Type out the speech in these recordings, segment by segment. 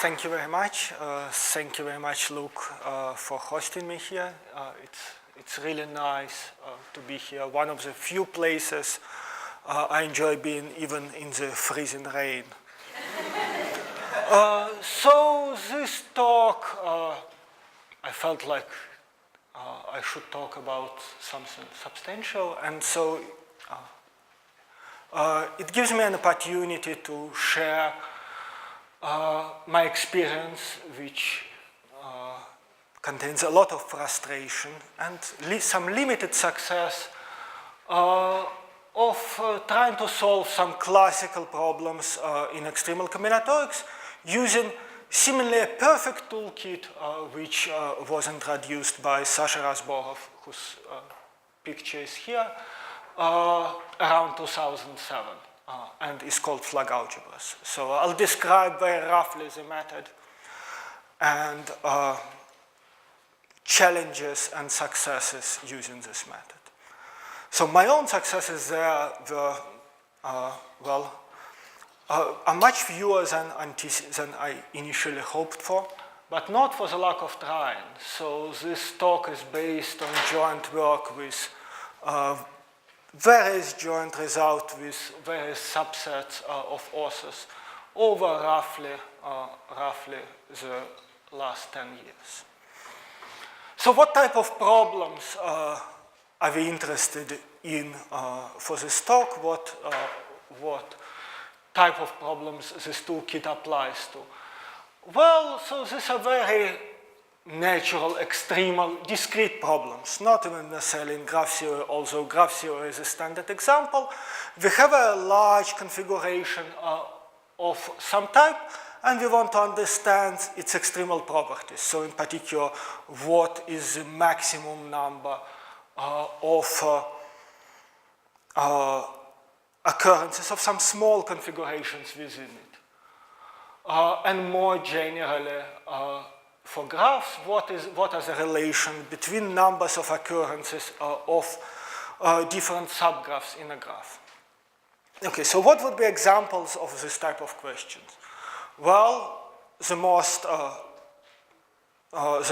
Thank you very much. Thank you very much, Luke, for hosting me here. It's really nice to be here. One of the few places I enjoy being, even in the freezing rain. So this talk, I felt like I should talk about something substantial, and so it gives me an opportunity to share my experience, which contains a lot of frustration and some limited success of trying to solve some classical problems in extremal combinatorics using seemingly a perfect toolkit which was introduced by Tutte Razborov, whose picture is here, around 2007. And is called flag algebras. So I'll describe very roughly the method and challenges and successes using this method. So my own successes there were, are much fewer than I initially hoped for, but not for the lack of trying. So this talk is based on joint work with various joint results with various subsets of authors over roughly the last 10 years. So what type of problems are we interested in for this talk? What type of problems this toolkit applies to? Well, so these are very natural, extremal, discrete problems, not even necessarily in graph theory, although graph theory is a standard example. We have a large configuration of some type, and we want to understand its extremal properties. So in particular, what is the maximum number of occurrences of some small configurations within it. And more generally, for graphs, what are the relation between numbers of occurrences of different subgraphs in a graph? Okay, so what would be examples of this type of questions? Well, the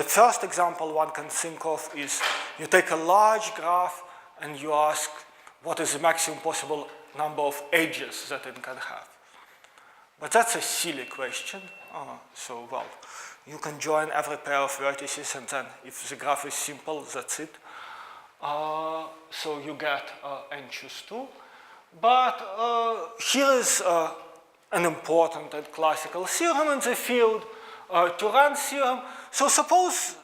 first example one can think of is you take a large graph and you ask what is the maximum possible number of edges that it can have. But that's a silly question. You can join every pair of vertices, and then if the graph is simple, that's it. So you get n choose 2. But here is an important and classical theorem in the field, Turan's theorem. So suppose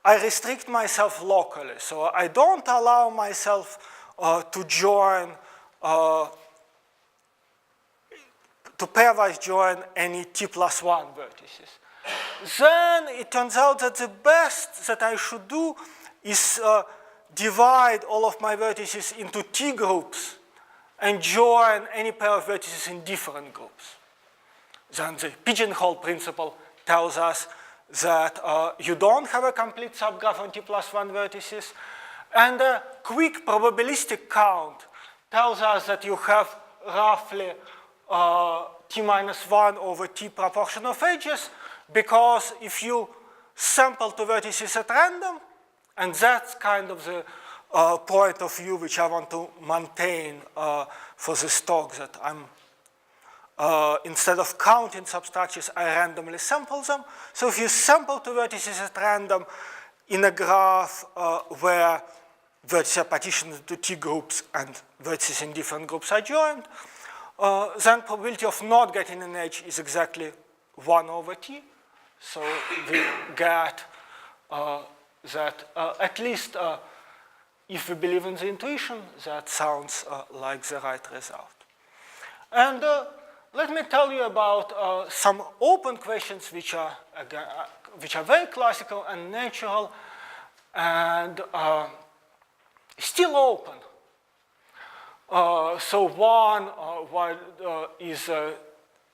I restrict myself locally. So I don't allow myself to join, to pairwise join any t+1 vertices. Then it turns out that the best that I should do is divide all of my vertices into t groups and join any pair of vertices in different groups. Then the pigeonhole principle tells us that you don't have a complete subgraph on t+1 vertices, and a quick probabilistic count tells us that you have roughly t-1 over t proportion of edges, because if you sample to vertices at random, and that's kind of the point of view which I want to maintain for this talk, that I'm, instead of counting substructures, I randomly sample them. So if you sample to vertices at random in a graph where vertices are partitioned into t groups and vertices in different groups are joined, then probability of not getting an edge is exactly 1 over t. So we get that at least if we believe in the intuition, that sounds like the right result. And let me tell you about some open questions which are very classical and natural and still open. So one is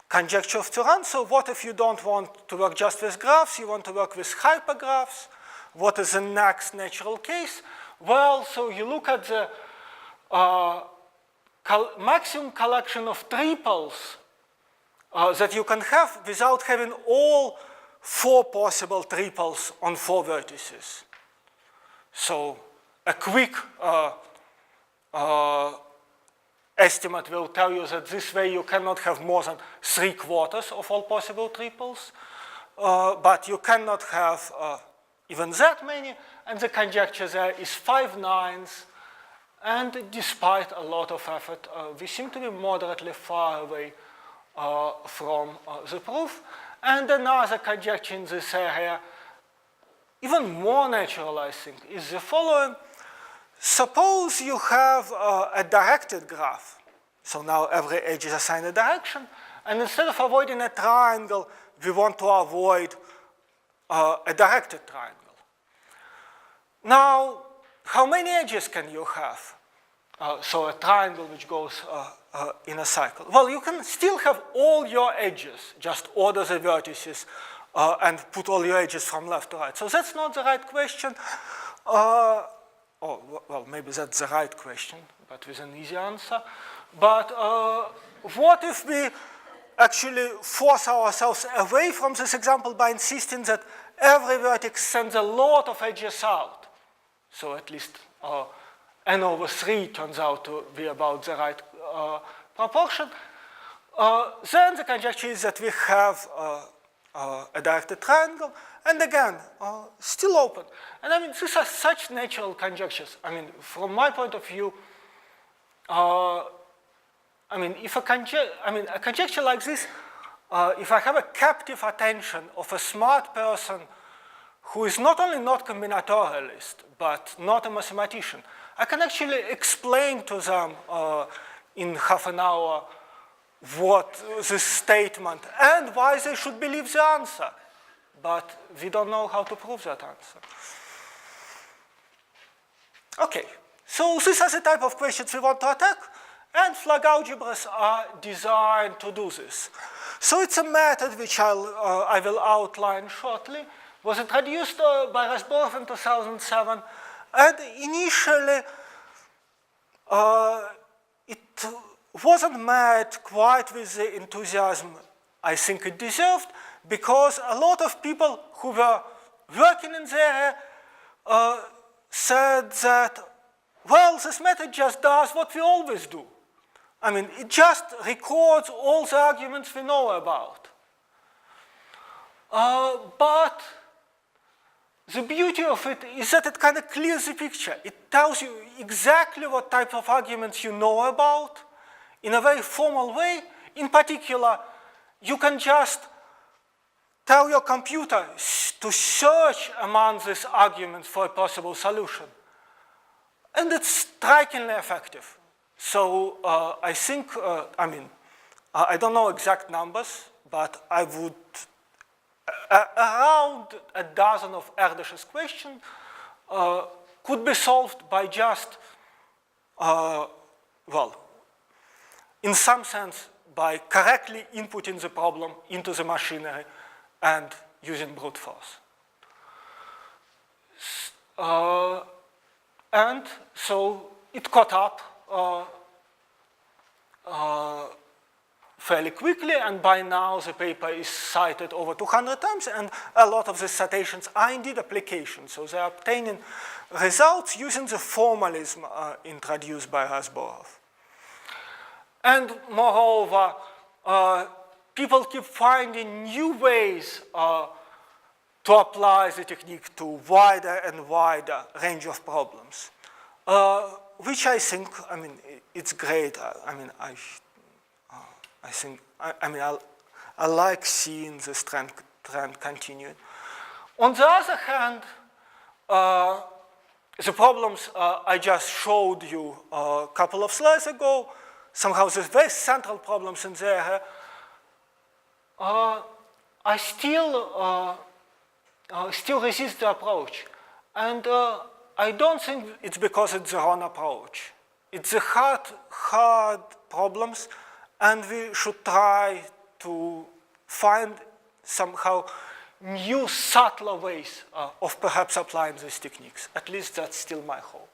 conjecture of Turan. So what if you don't want to work just with graphs, you want to work with hypergraphs? What is the next natural case? Well, so you look at the maximum collection of triples that you can have without having all 4 possible triples on 4 vertices. So a quick estimate will tell you that this way you cannot have more than 3/4 of all possible triples, but you cannot have even that many, and the conjecture there is 5/9, and despite a lot of effort, we seem to be moderately far away from the proof. And another conjecture in this area, even more natural, I think, is the following. Suppose you have a directed graph. So now every edge is assigned a direction, and instead of avoiding a triangle, we want to avoid a directed triangle. Now, how many edges can you have? So a triangle which goes in a cycle. Well, you can still have all your edges, just order the vertices and put all your edges from left to right. So that's not the right question. Well, maybe that's the right question, but with an easy answer. But what if we actually force ourselves away from this example by insisting that every vertex sends a lot of edges out? So at least n over 3 turns out to be about the right proportion. Then the conjecture is that we have a directed triangle, and again, still open. And I mean, these are such natural conjectures. I mean, from my point of view, I mean, if a conjecture like this, if I have a captive attention of a smart person who is not only not combinatorialist, but not a mathematician, I can actually explain to them in half an hour what this statement and why they should believe the answer. But we don't know how to prove that answer. Okay, so these are the type of questions we want to attack, and flag algebras are designed to do this. So it's a method which I will outline shortly. It was introduced by Razborov in 2007, and initially it wasn't met quite with the enthusiasm I think it deserved, because a lot of people who were working in the area said that, well, this method just does what we always do. I mean, it just records all the arguments we know about. But the beauty of it is that it kind of clears the picture. It tells you exactly what type of arguments you know about in a very formal way. In particular, you can just tell your computer to search among these arguments for a possible solution. And it's strikingly effective. So I think, I mean, I don't know exact numbers, but I would, around a dozen of Erdős's questions could be solved by just, well, in some sense, by correctly inputting the problem into the machinery and using brute force. And so it caught up fairly quickly, and by now the paper is cited over 200 times, and a lot of the citations are indeed applications. So they are obtaining results using the formalism introduced by Razborov. And moreover, people keep finding new ways to apply the technique to wider and wider range of problems, which I think, I mean, it's great. I mean, I think, I mean, I like seeing this trend continuing. On the other hand, the problems I just showed you a couple of slides ago, somehow the very central problems in there, I still resist the approach. And I don't think it's because it's the wrong approach. It's the hard problems, and we should try to find somehow new, subtler ways of perhaps applying these techniques. At least that's still my hope.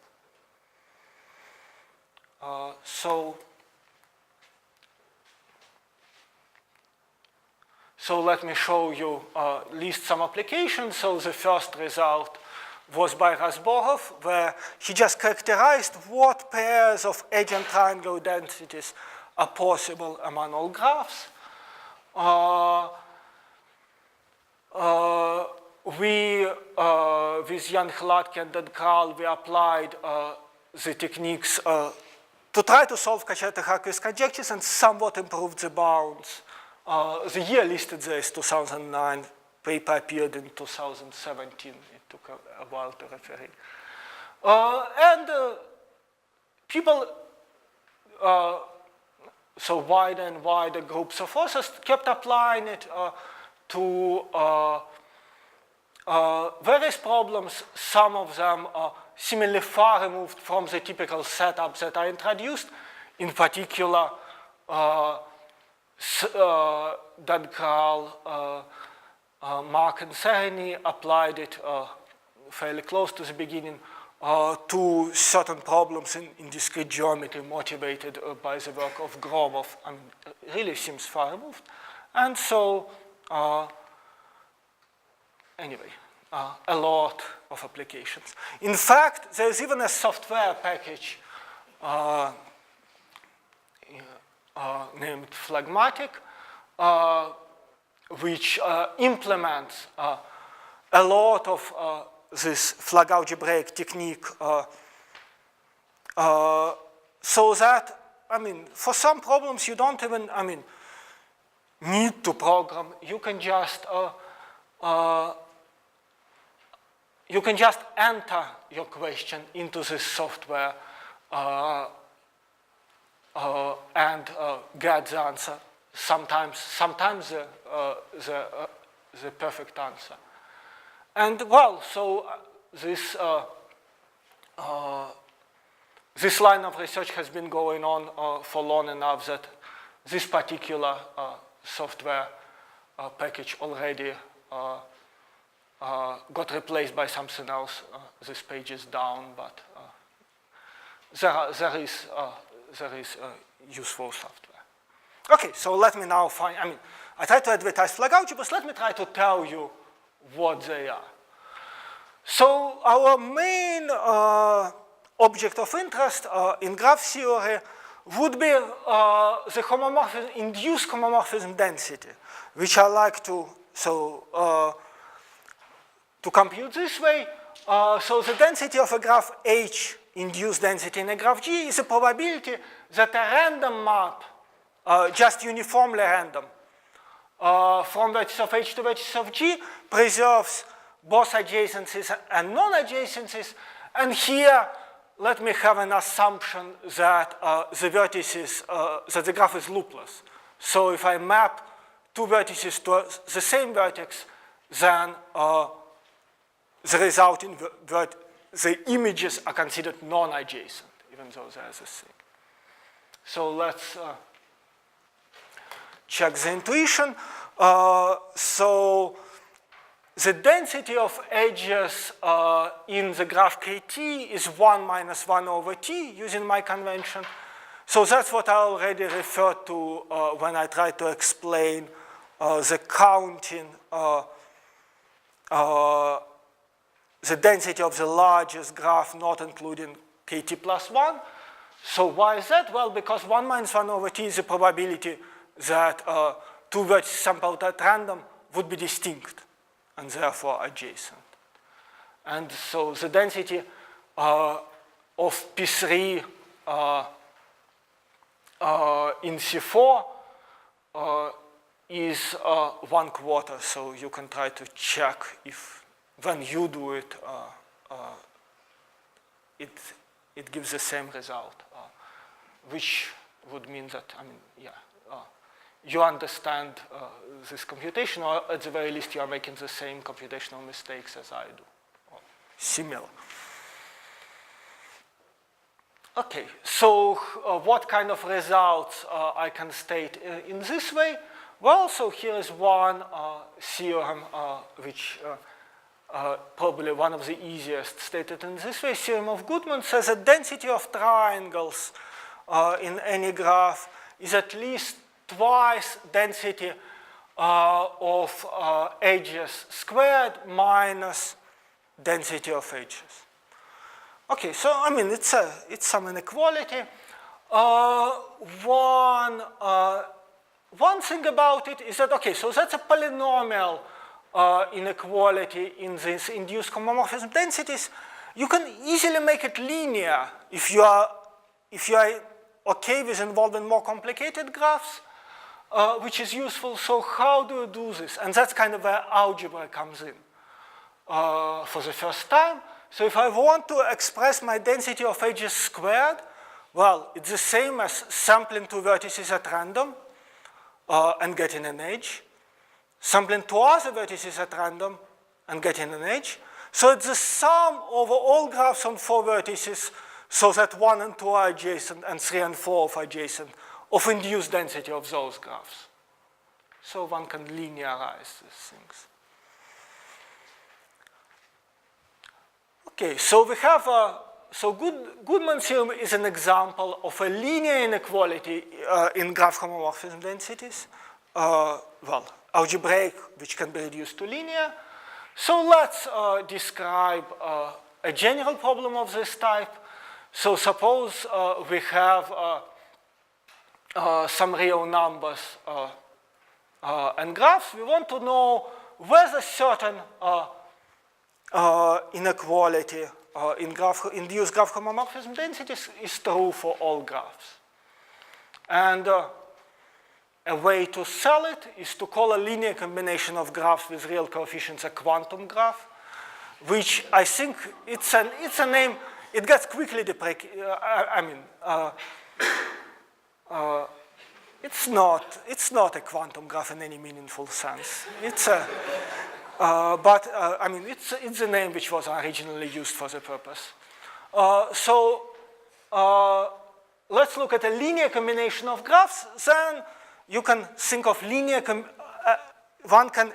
So let me show you, list some applications. So the first result was by Razborov, where he just characterized what pairs of edge and triangle densities are possible among all graphs. With Jan Hladky and Dan Kral, we applied the techniques to try to solve Caccetta-Haggkvist conjectures and somewhat improved the bounds. The year listed there is 2009. Paper appeared in 2017. It took a while to refer it. People, so wider and wider groups of authors kept applying it to various problems. Some of them are seemingly far removed from the typical setup that I introduced. In particular, Dan Kral, Mark and Sereny applied it fairly close to the beginning to certain problems in discrete geometry motivated by the work of Gromov. I mean, it really seems far removed. And so, anyway, a lot of applications. In fact, there's even a software package named Phlegmatic, which implements a lot of this flag algebraic technique so that, I mean, for some problems you don't even, I mean, need to program. You can just enter your question into this software and get the answer. Sometimes the perfect answer. And well, so this line of research has been going on for long enough that this particular software package already got replaced by something else. This page is down, but there is useful software. Okay, so let me now find, I mean, I try to advertise flag algebras, let me try to tell you what they are. So our main object of interest in graph theory would be the homomorphism, induced homomorphism density, which I like to, to compute this way. So the density of a graph H, induced density in a graph G, is a probability that a random map, just uniformly random, from vertices of H to vertices of G, preserves both adjacencies and non-adjacencies. And here, let me have an assumption that the vertices, that the graph is loopless. So if I map two vertices to the same vertex, then the resulting the images are considered non-adjacent, even though they're the same. So let's check the intuition. So the density of edges in the graph KT is 1 minus 1 over T, using my convention. So that's what I already referred to when I tried to explain the counting, the density of the largest graph, not including KT plus 1. So why is that? Well, because 1 minus 1 over T is the probability that two vertices sampled at random would be distinct and therefore adjacent. And so the density of P3 in C4 is 1/4. So you can try to check if when you do it, it gives the same result, which would mean that, I mean, yeah, you understand this computation, or at the very least you are making the same computational mistakes as I do, or similar. Okay, so what kind of results I can state in this way? Well, so here is one theorem which probably one of the easiest stated in this way. Theorem of Goodman says that density of triangles in any graph is at least twice density of edges squared minus density of edges. Okay, so I mean it's some inequality. One thing about it is that, okay, so that's a polynomial inequality in these induced homomorphism densities. You can easily make it linear if you are okay with involving more complicated graphs, which is useful. So how do you do this? And that's kind of where algebra comes in for the first time. So if I want to express my density of edges squared, well, it's the same as sampling two vertices at random and getting an edge, sampling two other vertices at random and getting an edge. So it's the sum over all graphs on 4 vertices, so that 1 and 2 are adjacent and 3 and 4 are adjacent, of induced density of those graphs. So one can linearize these things. Okay, so we have Goodman theorem is an example of a linear inequality in graph homomorphism densities. Well, algebraic, which can be reduced to linear. So let's describe a general problem of this type. So suppose we have some real numbers and graphs. We want to know whether certain inequality in induced graph homomorphism densities is true for all graphs. And a way to sell it is to call a linear combination of graphs with real coefficients a quantum graph, which I think it's a name. It gets quickly deprecated. It's not a quantum graph in any meaningful sense. It's a it's a name which was originally used for the purpose. Let's look at a linear combination of graphs. Then you can think of one can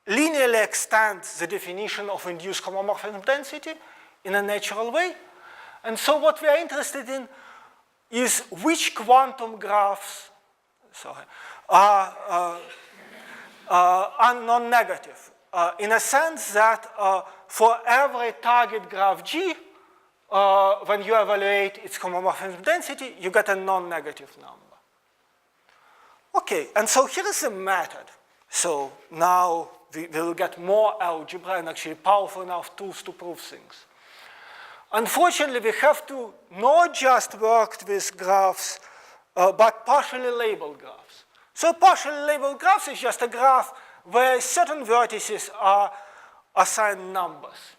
linearly extend the definition of induced homomorphism density in a natural way. And so what we are interested in is which quantum graphs are non-negative. In a sense that for every target graph G, when you evaluate its homomorphism density, you get a non-negative number. Okay, and so here is the method. So now we will get more algebra and actually powerful enough tools to prove things. Unfortunately, we have to not just work with graphs, but partially labeled graphs. So partially labeled graphs is just a graph where certain vertices are assigned numbers.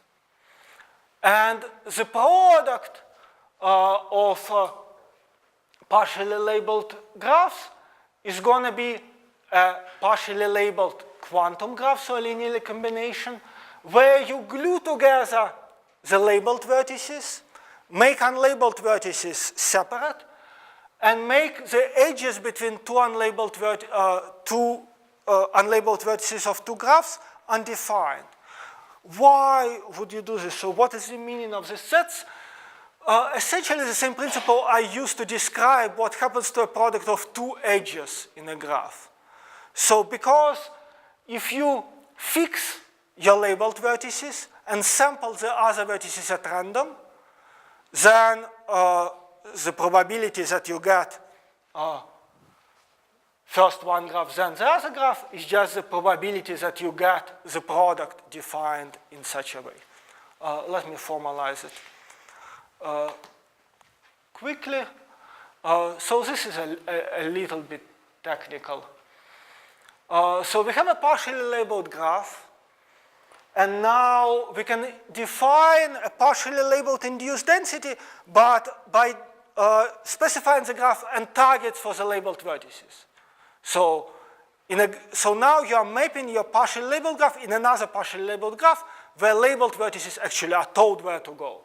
And the product of partially labeled graphs is going to be a partially labeled quantum graph, so a linear combination, where you glue together the labeled vertices, make unlabeled vertices separate, and make the edges between two unlabeled vertices of two graphs undefined. Why would you do this? So what is the meaning of this? That's essentially the same principle I used to describe what happens to a product of two edges in a graph. So because if you fix your labeled vertices and sample the other vertices at random, then the probability that you get first one graph, then the other graph is just the probability that you get the product defined in such a way. Let me formalize it quickly. So this is a little bit technical. So we have a partially labeled graph, and now we can define a partially labeled induced density, but by specifying the graph and targets for the labeled vertices. So now you are mapping your partially labeled graph in another partially labeled graph where labeled vertices actually are told where to go,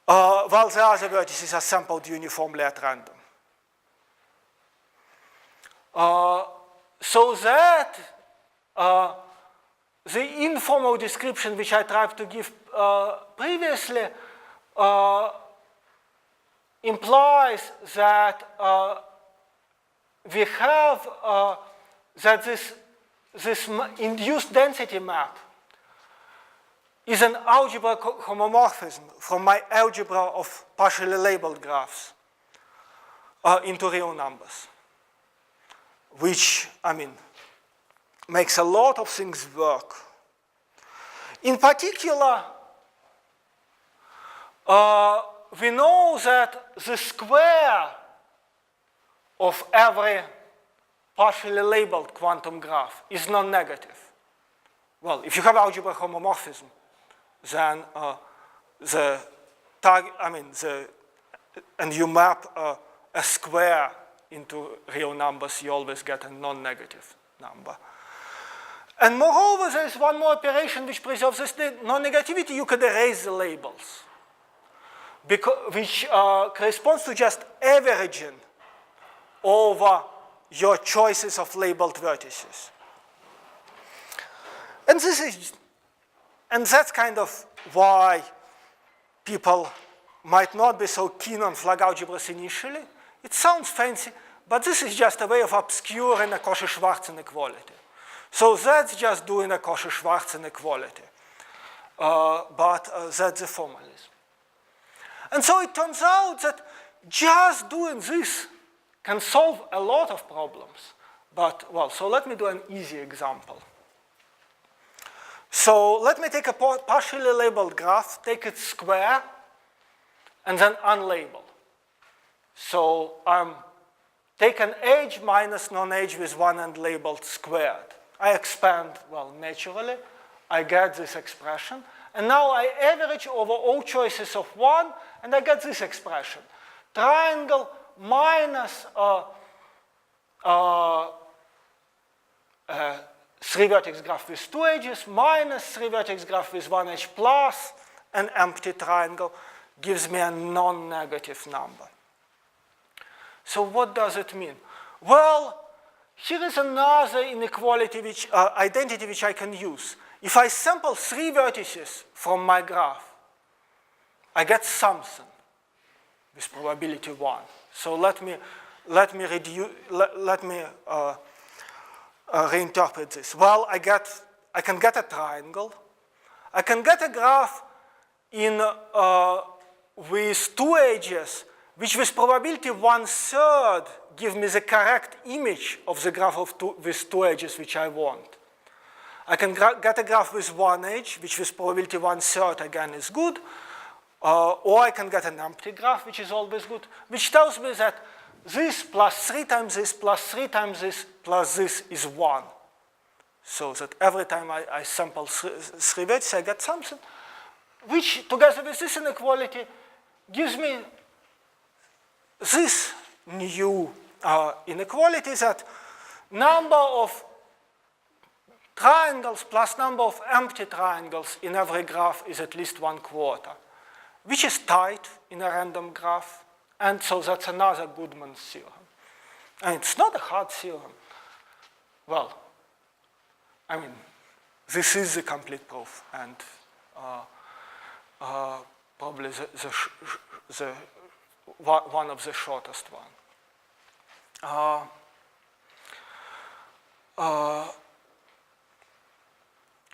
while the other vertices are sampled uniformly at random. So that the informal description which I tried to give previously implies that we have that this induced density map is an algebra homomorphism from my algebra of partially labeled graphs into real numbers, which, I mean, makes a lot of things work. In particular, we know that the square of every partially labeled quantum graph is non-negative. Well, if you have algebra homomorphism, then and you map a square into real numbers, you always get a non-negative number. And moreover, there is one more operation which preserves this non-negativity. You could erase the labels, which corresponds to just averaging over your choices of labeled vertices. And that's kind of why people might not be so keen on flag algebras initially. It sounds fancy, but this is just a way of obscuring a Cauchy-Schwarz inequality. So that's just doing a Cauchy-Schwarz inequality. But that's the formalism. And so it turns out that just doing this can solve a lot of problems. But, well, so let me do an easy example. So let me take a partially labeled graph, take its square, and then unlabel. So take an age minus non-age with one end labeled squared. I expand, well, naturally. I get this expression. And now I average over all choices of one, and I get this expression. Triangle minus three-vertex graph with two edges minus three-vertex graph with one edge plus an empty triangle gives me a non-negative number. So what does it mean? Well, here is another inequality, identity which I can use. If I sample three vertices from my graph, I get something with probability 1. So let me reinterpret this. Well, I can get a triangle. I can get a graph with two edges, which with probability 1/3 give me the correct image of the graph with two edges which I want. I can get a graph with one edge, which with probability 1/3 again is good, or I can get an empty graph, which is always good, which tells me that this plus 3 times this plus 3 times this plus this is 1. So that every time I sample three vertices, I get something, which together with this inequality gives me this new inequality, that number of triangles plus number of empty triangles in every graph is at least 1/4, which is tight in a random graph. And so that's another Goodman's theorem. And it's not a hard theorem. Well, I mean, this is the complete proof, and probably one of the shortest one.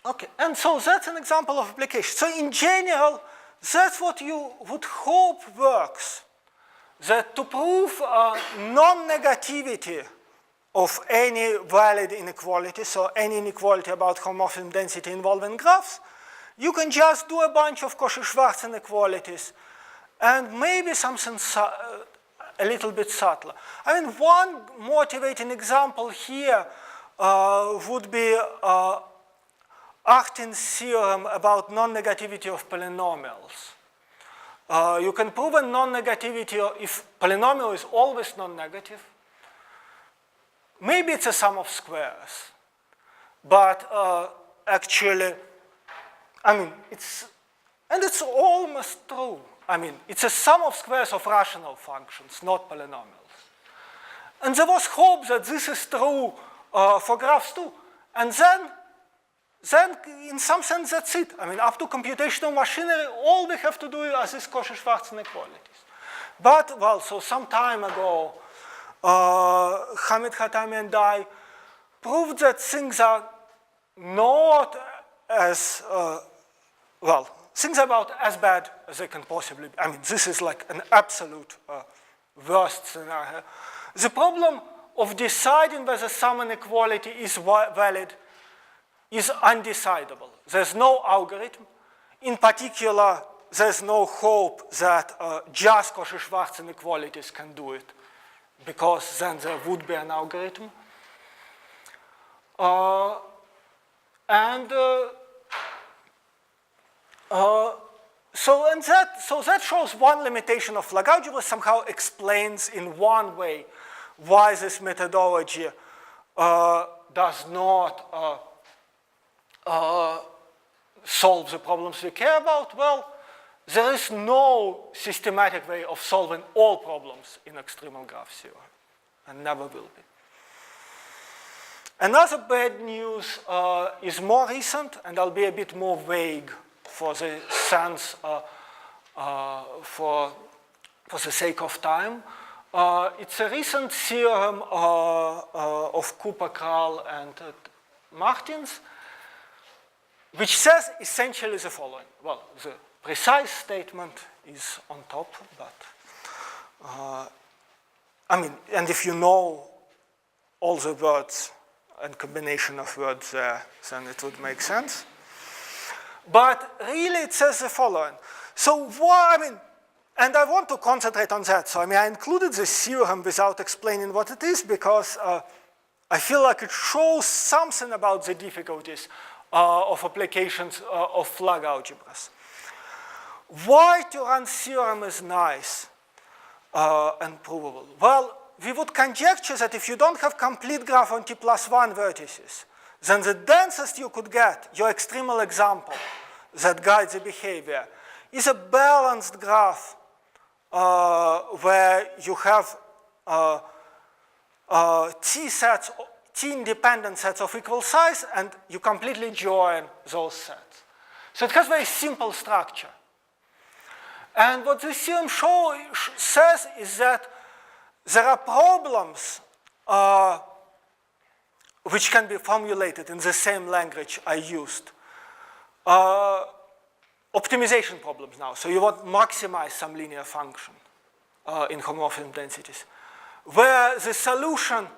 Okay, and so that's an example of application. So in general, that's what you would hope works. That to prove non-negativity of any valid inequality, so any inequality about homomorphism density involving graphs, you can just do a bunch of Cauchy-Schwarz inequalities and maybe something a little bit subtler. I mean, one motivating example here would be Artin's theorem about non-negativity of polynomials. You can prove a non-negativity if polynomial is always non-negative. Maybe it's a sum of squares, but actually, I mean, it's almost true. I mean, it's a sum of squares of rational functions, not polynomials. And there was hope that this is true for graphs too. And then in some sense, that's it. I mean, up to computational machinery, all we have to do are these Cauchy-Schwarz inequalities. But, well, so some time ago, Hamid Khatami and I proved that things are not as, things are about as bad as they can possibly be. I mean, this is like an absolute worst scenario. The problem of deciding whether some inequality is valid is undecidable. There's no algorithm. In particular, there's no hope that just Cauchy-Schwarz inequalities can do it, because then there would be an algorithm. So that shows one limitation of Lag algebra, somehow explains in one way why this methodology does not solve the problems we care about. Well, there is no systematic way of solving all problems in extremal graph theory, and never will be. Another bad news is more recent, and I'll be a bit more vague for the sense, for the sake of time. It's a recent theorem of Cooper, Kral, and Martins, which says essentially the following. Well, the precise statement is on top, but I mean, and if you know all the words and combination of words there, then it would make sense. But really it says the following. So why, I mean, and I want to concentrate on that. So I mean, I included this theorem without explaining what it is, because I feel like it shows something about the difficulties of applications of Lag algebras. Why Turan's theorem is nice and provable? Well, we would conjecture that if you don't have complete graph on T+1 vertices, then the densest you could get, your extremal example that guides the behavior, is a balanced graph where you have T-independent sets of equal size, and you completely join those sets. So it has a very simple structure. And what this theorem says is that there are problems which can be formulated in the same language I used. Optimization problems now. So you want to maximize some linear function in homomorphism densities, where the solution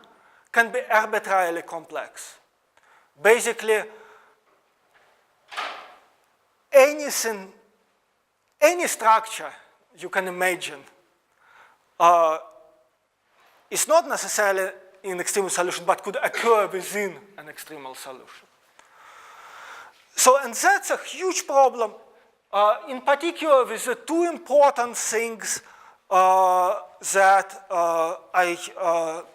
can be arbitrarily complex. Basically, anything, any structure you can imagine is not necessarily an extremal solution, but could occur within an extremal solution. So, and that's a huge problem, in particular with the two important things that I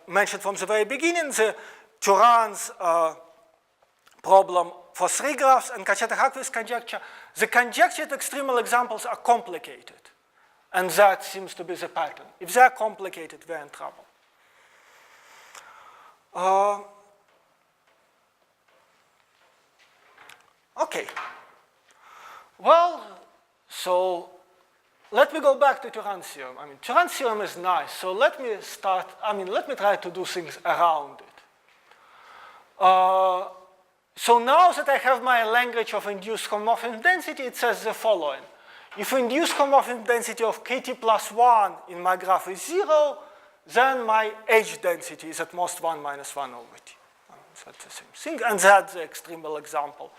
mentioned from the very beginning, the Turan's problem for three graphs and Caccetta-Haggkvist conjecture. The conjectured extremal examples are complicated, and that seems to be the pattern. If they're complicated, we're in trouble. Okay. Well, so let me go back to Turan's theorem. I mean, Turan's theorem is nice, so let me start, let me try to do things around it. So now that I have my language of induced homomorphism density, it says the following. If induced homomorphism density of kt plus 1 in my graph is 0, then my H density is at most 1 minus 1 over T. That's the same thing, and that's the extremal example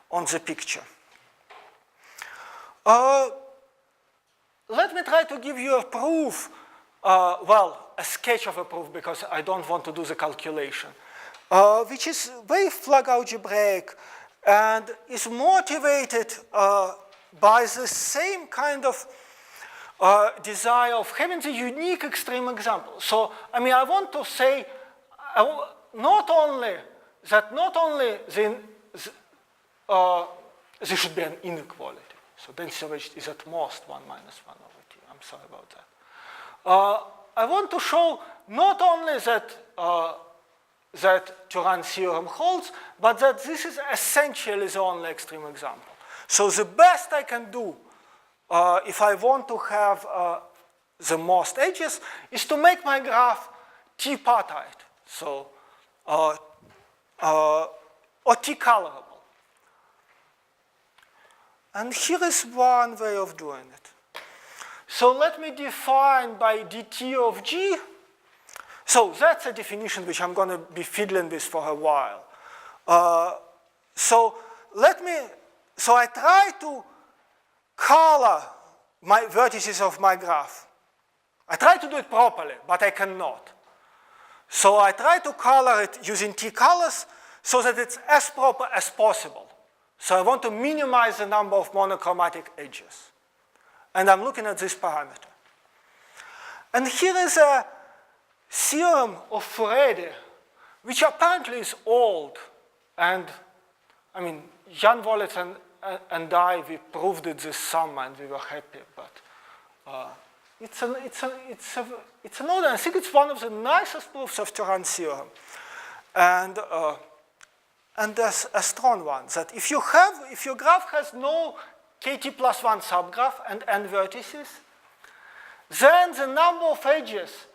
on the picture. Let me try to give you a proof, well, a sketch of a proof, because I don't want to do the calculation, which is very Lag algebraic and is motivated by the same kind of desire of having the unique extreme example. So, I want to say not only there should be an inequality. So density of H is at most 1 minus 1 over T. I'm sorry about that. I want to show not only that that Turan's theorem holds, but that this is essentially the only extreme example. So the best I can do if I want to have the most edges is to make my graph T-partite, so, or T-colorable. And here is one way of doing it. So let me define by dt of g. So that's a definition which I'm going to be fiddling with for a while. So I try to color my vertices of my graph. I try to do it properly, but I cannot. So I try to color it using T-colors so that it's as proper as possible. So I want to minimize the number of monochromatic edges. And I'm looking at this parameter. And here is a theorem of Furedi, which apparently is old. And I mean, Jan Wolitz and I, we proved it this summer and we were happy. But it's an old, I think it's one of the nicest proofs of Turan theorem. And there's a strong one, that if your graph has no kt plus 1 subgraph and n vertices, then the number of edges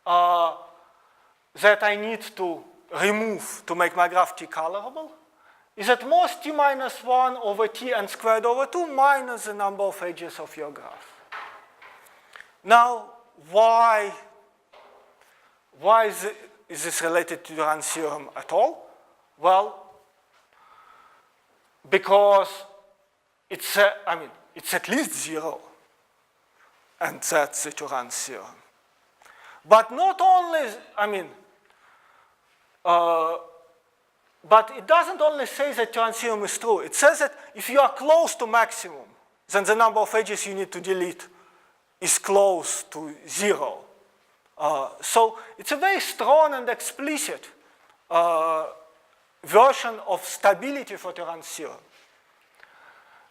that I need to remove to make my graph T-colorable is at most T minus 1 over T n squared over 2 minus the number of edges of your graph. Now, why is this related to Turan theorem at all? Well, because it's at least 0, and that's the Turan theorem. But not only, but it doesn't only say that Turan theorem is true. It says that if you are close to maximum, then the number of edges you need to delete is close to 0. So it's a very strong and explicit version of stability for Turan theorem.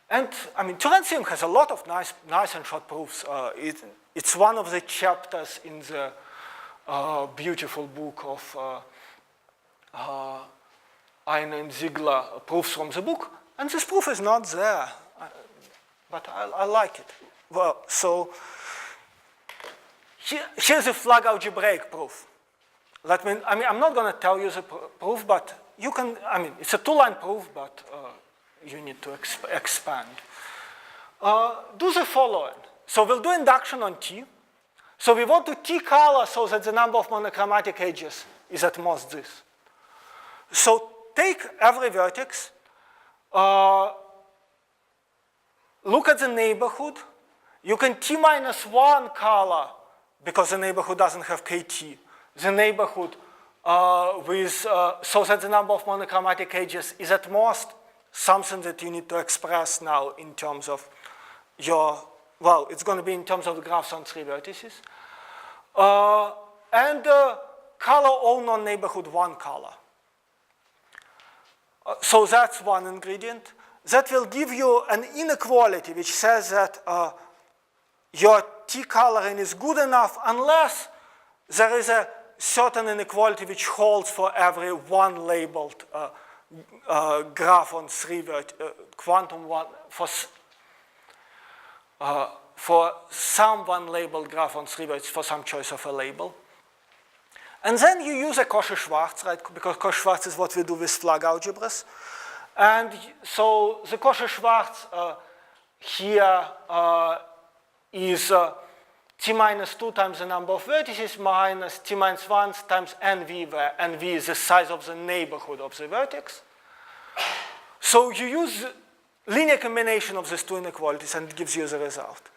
And Turan theorem has a lot of nice and short proofs. It's one of the chapters in the beautiful book of Eine and Ziegler, Proofs from the Book. And this proof is not there, but I like it. Well, so here's a flag algebraic proof. I'm not going to tell you the proof, but you can, it's a 2-line proof, but you need to expand. Do the following. So we'll do induction on T. So we want to T-color so that the number of monochromatic edges is at most this. So take every vertex, look at the neighborhood. You can T minus 1 color, because the neighborhood doesn't have KT, the neighborhood so that the number of monochromatic edges is at most something that you need to express now in terms of it's going to be in terms of the graphs on 3 vertices. And color all non-neighborhood 1 color. So that's one ingredient. That will give you an inequality which says that your T coloring is good enough unless there is a certain inequality which holds for every one labeled graph on 3 quantum one for some one labeled graph on 3 vertices for some choice of a label. And then you use a Cauchy-Schwarz, right? Because Cauchy-Schwarz is what we do with flag algebras. And so the Cauchy-Schwarz here is T minus 2 times the number of vertices minus T minus 1 times NV, where NV is the size of the neighborhood of the vertex. So you use linear combination of these two inequalities and it gives you the result.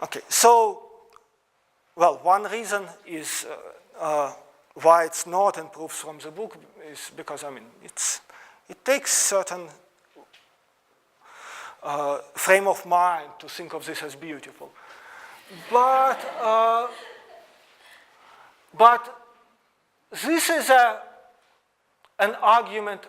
Okay, so, well, one reason is why it's not in proofs from the book is because, it takes certain frame of mind to think of this as beautiful. But this is an argument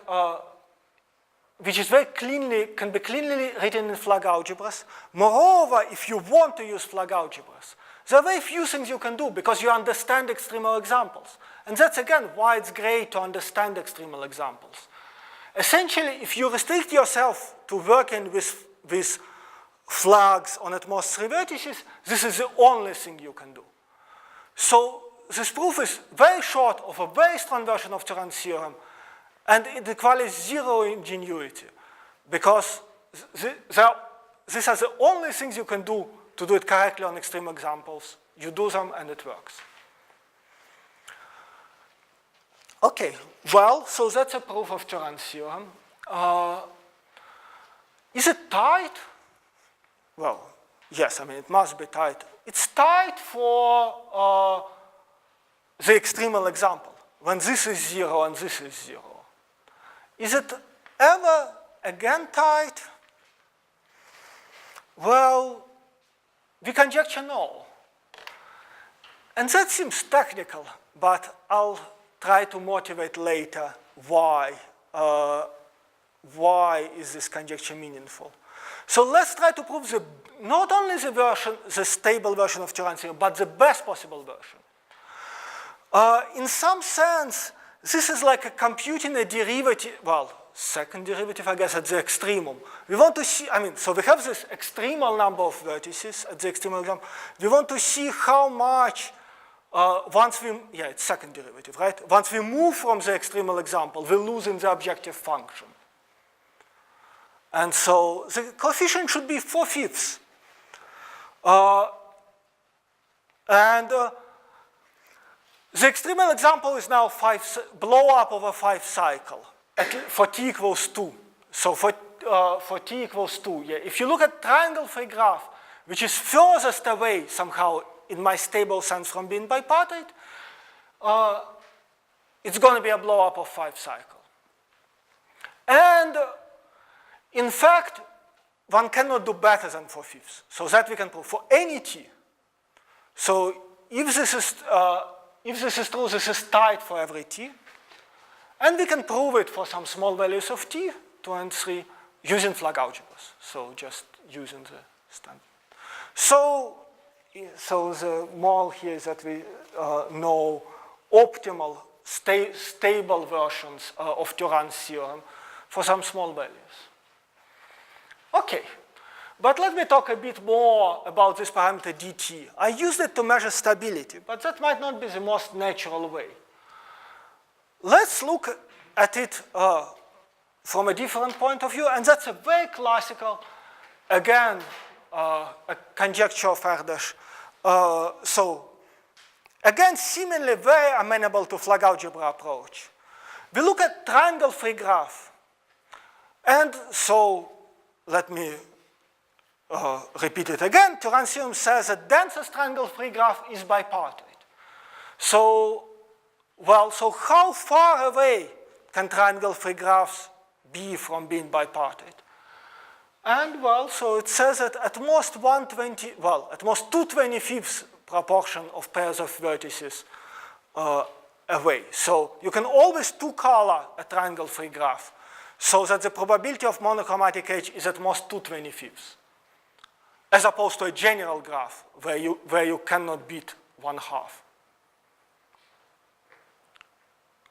which is can be cleanly written in flag algebras. Moreover, if you want to use flag algebras, there are very few things you can do because you understand extremal examples. And that's, again, why it's great to understand extremal examples. Essentially, if you restrict yourself to working with flags on at most 3 vertices, this is the only thing you can do. So this proof is very short of a very strong version of Turan's theorem, and it requires zero ingenuity, because these are the only things you can do to do it correctly on extreme examples. You do them and it works. Okay, well, so that's a proof of Turan's theorem. Is it tight? Well, yes, I mean, it must be tight. It's tight for the extremal example, when this is 0 and this is 0. Is it ever again tight? Well, we conjecture no. And that seems technical, but I'll try to motivate later why is this conjecture meaningful. So let's try to prove not only the stable version of Turan's theorem, but the best possible version. In some sense, this is like computing a derivative, well, second derivative, I guess, at the extremum. We want to see, so we have this extremal number of vertices at the extremal example. We want to see how much, it's second derivative, right? Once we move from the extremal example, we lose in the objective function. And so the coefficient should be 4/5. The extremal example is now blow up over 5 cycle for t equals 2. So for t equals 2, if you look at triangle-free graph, which is furthest away somehow in my stable sense from being bipartite, it's going to be a blow up of 5 cycle. And in fact, one cannot do better than 4/5. So that we can prove for any t. So if this is true, this is tight for every t. And we can prove it for some small values of t, 2 and 3, using flag algebras. So just using the standard. So the moral here is that we know optimal, stable versions of Turan's theorem for some small values. Okay, but let me talk a bit more about this parameter dt. I used it to measure stability, but that might not be the most natural way. Let's look at it from a different point of view, and that's a very classical, again, a conjecture of Erdős. So, again, seemingly very amenable to flag algebra approach. We look at triangle-free graph. And so, let me repeat it again. Turan's theorem says that densest triangle-free graph is bipartite. So, so how far away can triangle-free graphs be from being bipartite? And so it says that at most 2/25 proportion of pairs of vertices away. So you can always two-color a triangle-free graph, so that the probability of monochromatic edge is at most 2/25, as opposed to a general graph where you cannot beat 1/2.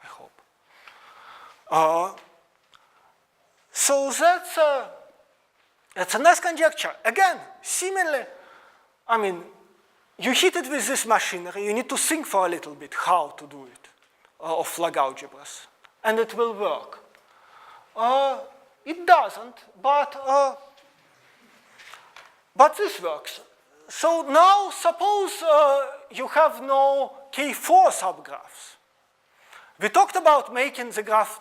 I hope. So that's a nice conjecture. Again, seemingly, you hit it with this machinery. You need to think for a little bit how to do it, of flag algebras, and it will work. It doesn't, but this works. So now suppose you have no K4 subgraphs. We talked about making the graph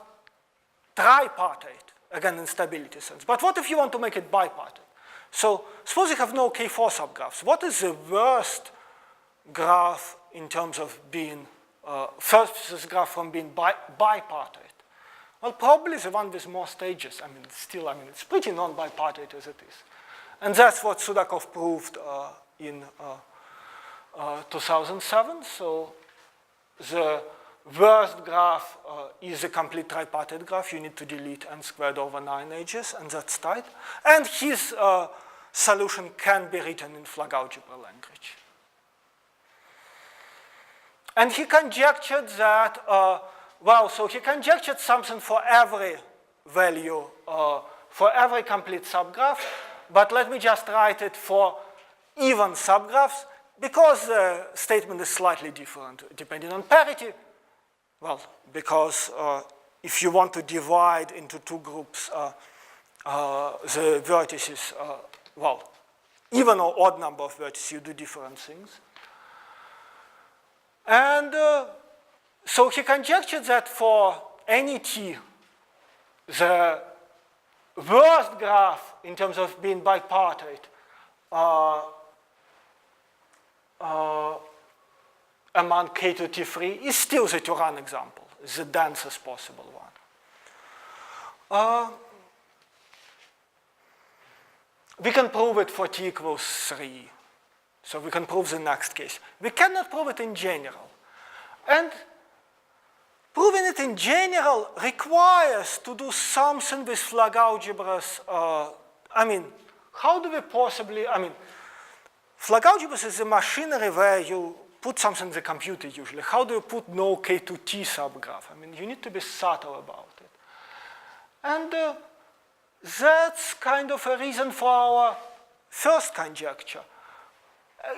tripartite, again in stability sense. But what if you want to make it bipartite? So suppose you have no K4 subgraphs. What is the worst graph in terms of being, furthest graph from being bipartite? Well, probably the one with more stages. It's pretty non-bipartite as it is. And that's what Sudakov proved in 2007. So the worst graph is a complete tripartite graph. You need to delete n squared over 9 edges, and that's tight. And his solution can be written in flag algebra language. And he conjectured that, so he conjectured something for every value, for every complete subgraph. But let me just write it for even subgraphs. because the statement is slightly different depending on parity, well, because if you want to divide into two groups the vertices, well, even or odd number of vertices, you do different things. And so he conjectured that for any t, the worst graph in terms of being bipartite among k to t3 is still the Turan example, the densest possible one. We can prove it for t equals 3. So we can prove the next case. We cannot prove it in general. And proving it in general requires to do something with flag algebras. I mean, how do we possibly, flag algebras is a machinery where you put something in the computer usually. How do you put no k to t subgraph? You need to be subtle about it. And that's kind of a reason for our first conjecture.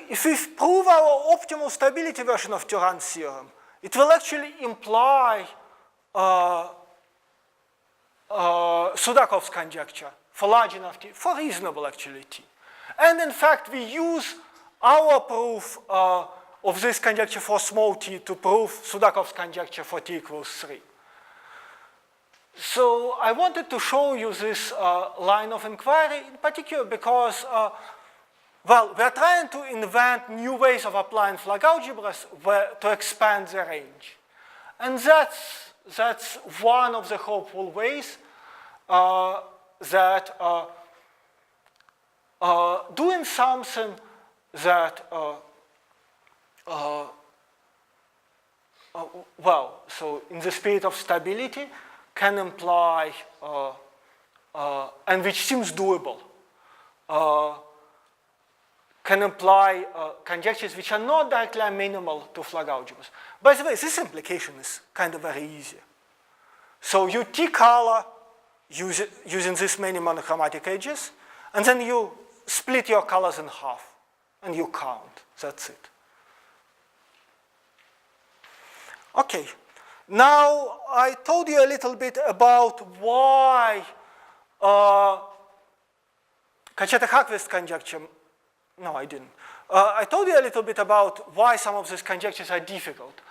If we prove our optimal stability version of Turan's theorem, it will actually imply Sudakov's conjecture for large enough t, for reasonable actually t. And in fact, we use our proof of this conjecture for small t to prove Sudakov's conjecture for t equals 3. So I wanted to show you this line of inquiry in particular because, well, we're trying to invent new ways of applying flag algebras to expand the range. And that's one of the hopeful ways that doing something that, well, so in the spirit of stability, can imply, and which seems doable, can imply conjectures which are not directly amenable to flag algebras. By the way, this implication is kind of very easy. So you t-color using this many monochromatic edges, and then you split your colors in half, and you count. That's it. Okay. Now, I told you a little bit about why Caccetta-Haggkvist conjecture, no, I didn't. I told you a little bit about why some of these conjectures are difficult.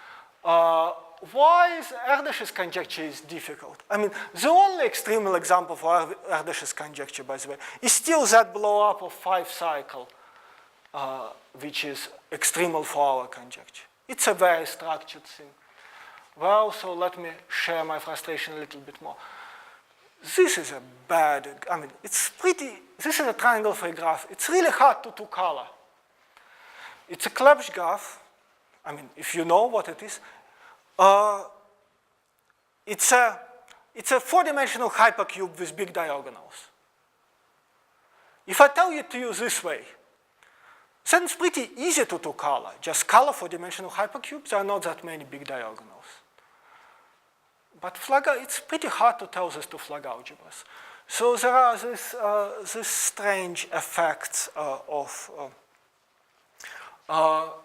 Why is Erdős's conjecture is difficult? The only extremal example for Erdős's conjecture, by the way, is still that blow up of 5 cycle, which is extremal for our conjecture. It's a very structured thing. Well, so let me share my frustration a little bit more. This is a bad, it's pretty, this is a triangle-free graph. It's really hard to color. It's a Klebsch graph. If you know what it is. It's a 4-dimensional hypercube with big diagonals. If I tell you to use this way, then it's pretty easy to color. Just color 4-dimensional hypercubes. There are not that many big diagonals. But it's pretty hard to tell this to flag algebras. So there are these strange effects of.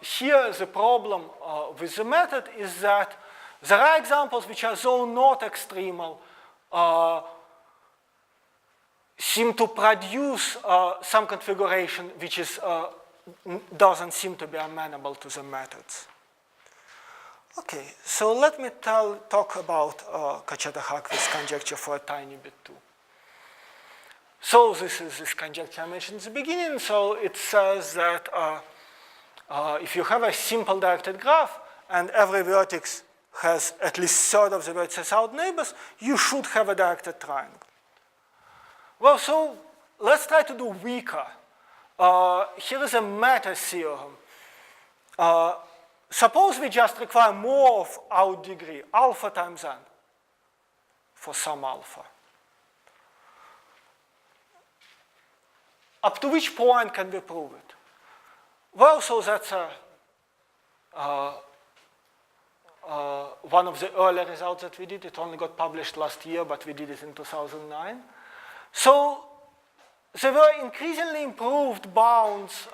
Here the problem with the method is that there are examples which are though not extremal, seem to produce some configuration which is, doesn't seem to be amenable to the methods. Okay, so let me talk about Caccetta-Haggkvist conjecture for a tiny bit too. So this is this conjecture I mentioned at the beginning. So it says that if you have a simple directed graph and every vertex has at least a third of the vertices out neighbors, you should have a directed triangle. Well, so let's try to do weaker. Here is a meta theorem. Suppose we just require more of our degree, alpha times n, for some alpha. Up to which point can we prove it? Well, so that's one of the early results that we did. It only got published last year, but we did it in 2009. So there were increasingly improved bounds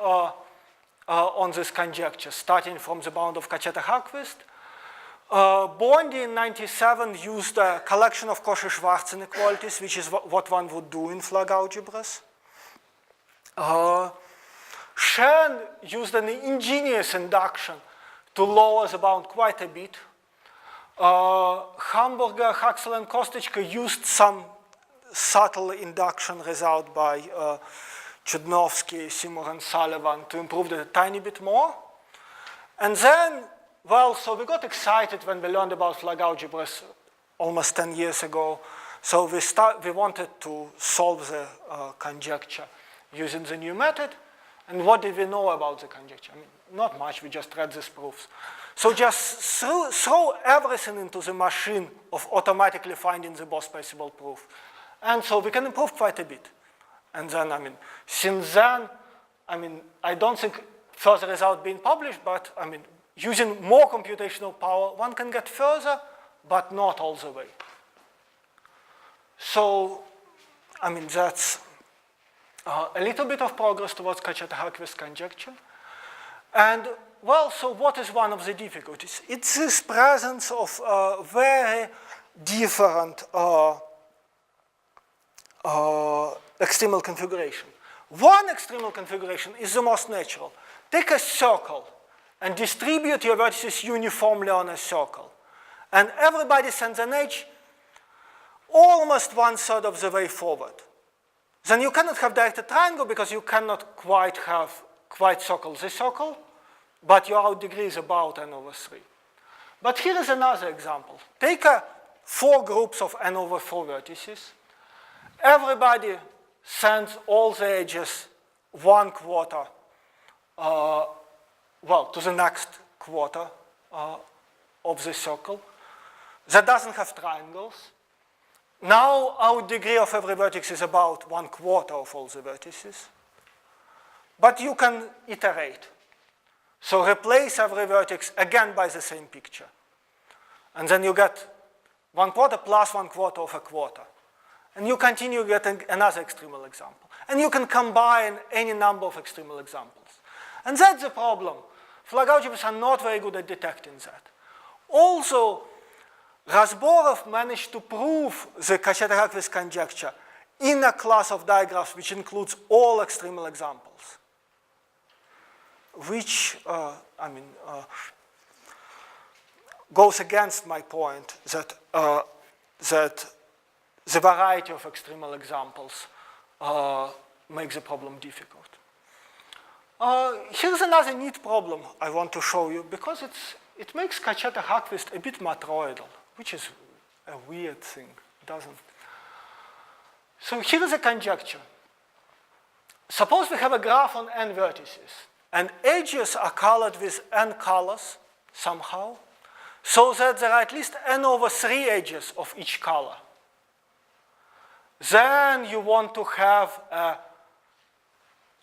on this conjecture, starting from the bound of Caccetta-Haggkvist. Bondi in 1997 used a collection of Cauchy-Schwarz inequalities, which is what one would do in Flag algebras. Shen used an ingenious induction to lower the bound quite a bit. Hamburger, Haxel, and Kostichka used some subtle induction result by Chudnovsky, Seymour, and Sullivan to improve it a tiny bit more. And then, well, so we got excited when we learned about Flag algebras almost 10 years ago. So we wanted to solve the conjecture using the new method. And what did we know about the conjecture? I mean, not much, we just read these proofs. So just throw everything into the machine of automatically finding the most possible proof. And so we can improve quite a bit. And then, I mean, since then, I mean, I don't think further results being published, but I mean, using more computational power, one can get further, but not all the way. So, I mean, that's a little bit of progress towards Caccetta-Haggkvist conjecture. And, well, so what is one of the difficulties? It's this presence of very different extremal configuration. One extremal configuration is the most natural. Take a circle and distribute your vertices uniformly on a circle. And everybody sends an edge almost 1/3 of the way forward. Then you cannot have directed triangle because you cannot quite circle the circle, but your out degree is about n/3. But here is another example. Take 4 groups of n/4 vertices. Everybody sends all the edges 1/4, well, to the next quarter of the circle. That doesn't have triangles. Now our degree of every vertex is about 1/4 of all the vertices. But you can iterate. So replace every vertex again by the same picture. And then you get 1/4 plus 1/4 of a quarter. And you continue getting another extremal example. And you can combine any number of extremal examples. And that's the problem. Flag algebras are not very good at detecting that. Also, Razborov managed to prove the Caccetta-Haggkvist conjecture in a class of digraphs which includes all extremal examples, which, goes against my point that, the variety of extremal examples makes the problem difficult. Here's another neat problem I want to show you, because it makes Caccetta-Haggkvist a bit matroidal, which is a weird thing, doesn't it? So here is a conjecture. Suppose we have a graph on n vertices, and edges are colored with n colors somehow, so that there are at least n/3 edges of each color. Then you want to have a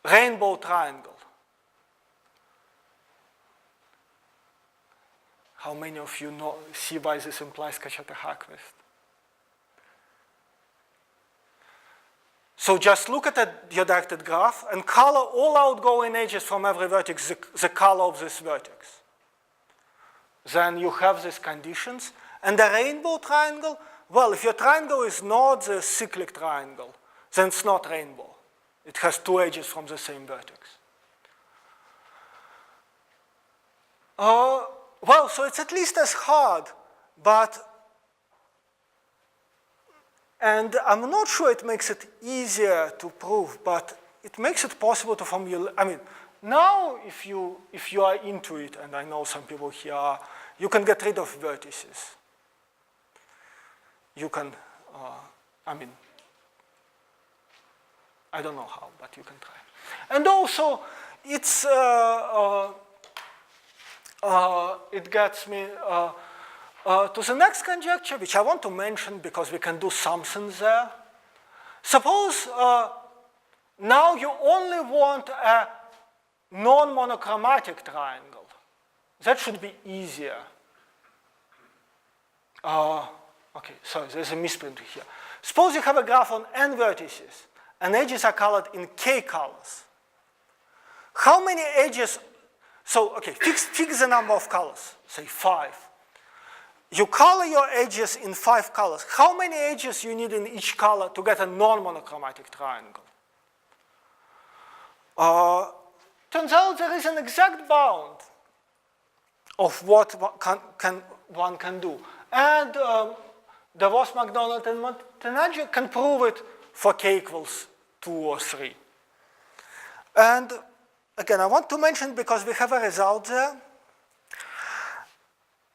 rainbow triangle. How many of you see why this implies Caccetta-Haggkvist? So just look at your directed graph and color all outgoing edges from every vertex the color of this vertex. Then you have these conditions. And the rainbow triangle, well, if your triangle is not the cyclic triangle, then it's not rainbow. It has 2 edges from the same vertex. Well, so it's at least as hard, and I'm not sure it makes it easier to prove, but it makes it possible to formulate. I mean, now if you are into it, and I know some people here are, you can get rid of vertices. You can, I don't know how, but you can try. And also, it gets me to the next conjecture, which I want to mention because we can do something there. Suppose now you only want a non-monochromatic triangle. That should be easier. Okay, sorry, there's a misprint here. Suppose you have a graph on n vertices, and edges are colored in k colors. How many edges So, okay, fix the number of colors, say 5. You color your edges in 5 colors. How many edges you need in each color to get a non-monochromatic triangle? Turns out there is an exact bound of what one can do. And DeVos, McDonald, and Montenegro can prove it for k equals 2 or 3. And again, I want to mention because we have a result there.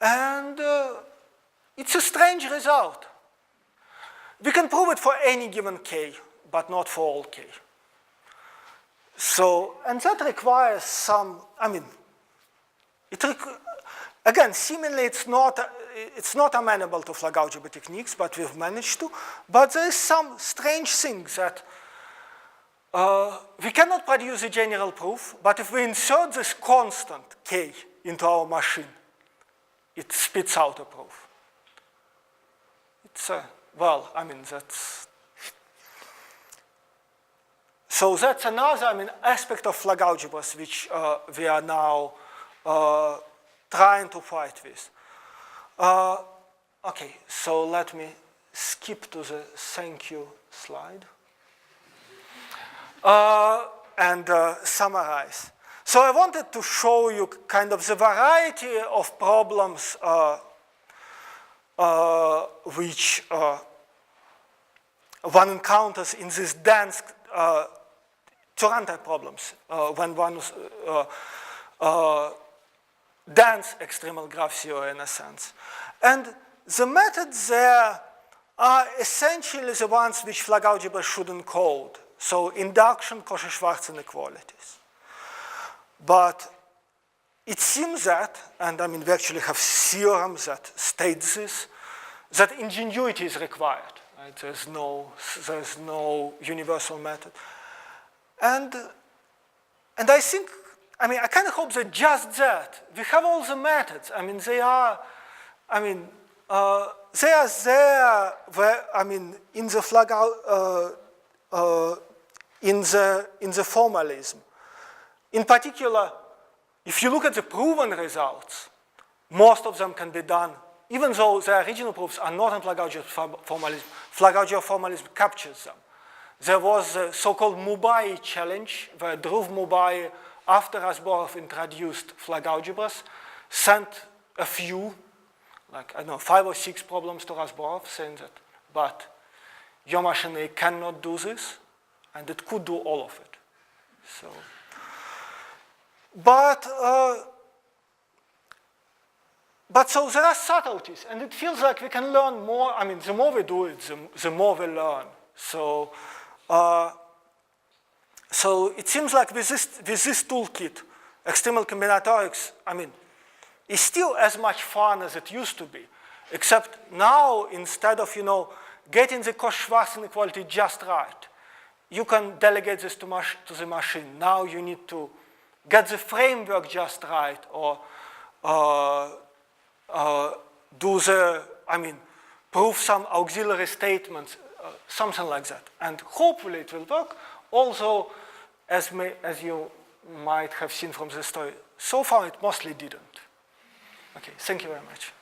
And it's a strange result. We can prove it for any given k, but not for all k. So, and that requires some, again, seemingly it's not amenable to Flag algebra techniques, but we've managed to. But there is some strange thing that we cannot produce a general proof, but if we insert this constant k into our machine, it spits out a proof. It's that's... So that's another, aspect of Flag algebras which we are now trying to fight with. Okay, so let me skip to the thank you slide and summarize. So I wanted to show you kind of the variety of problems which one encounters in these dense Turan type problems when one dense extremal graph theory in a sense. And the methods there are essentially the ones which Flag algebra should encode. So induction, Cauchy-Schwarz inequalities. But it seems that, and we actually have theorems that state this, that ingenuity is required. Right? There's no universal method. And I think, I kind of hope that just that, we have all the methods. They are there where, in the Flag, in the formalism. In particular, if you look at the proven results, most of them can be done, even though the original proofs are not in Flag algebra formalism. Flag algebra formalism captures them. There was the so-called Mubai challenge, where Dhruv Mubai, after Razborov introduced Flag algebras, sent a few, 5 or 6 problems to Razborov, saying that, but your machine cannot do this, and it could do all of it. So, but so there are subtleties, and it feels like we can learn more. The more we do it, the more we learn. So, so it seems like with this toolkit, extremal combinatorics, is still as much fun as it used to be, except now instead of getting the Cauchy-Schwarz inequality just right, you can delegate this to the machine. Now you need to get the framework just right, or prove some auxiliary statements, something like that. And hopefully it will work. Also, as you might have seen from the story, so far it mostly didn't. Okay, thank you very much.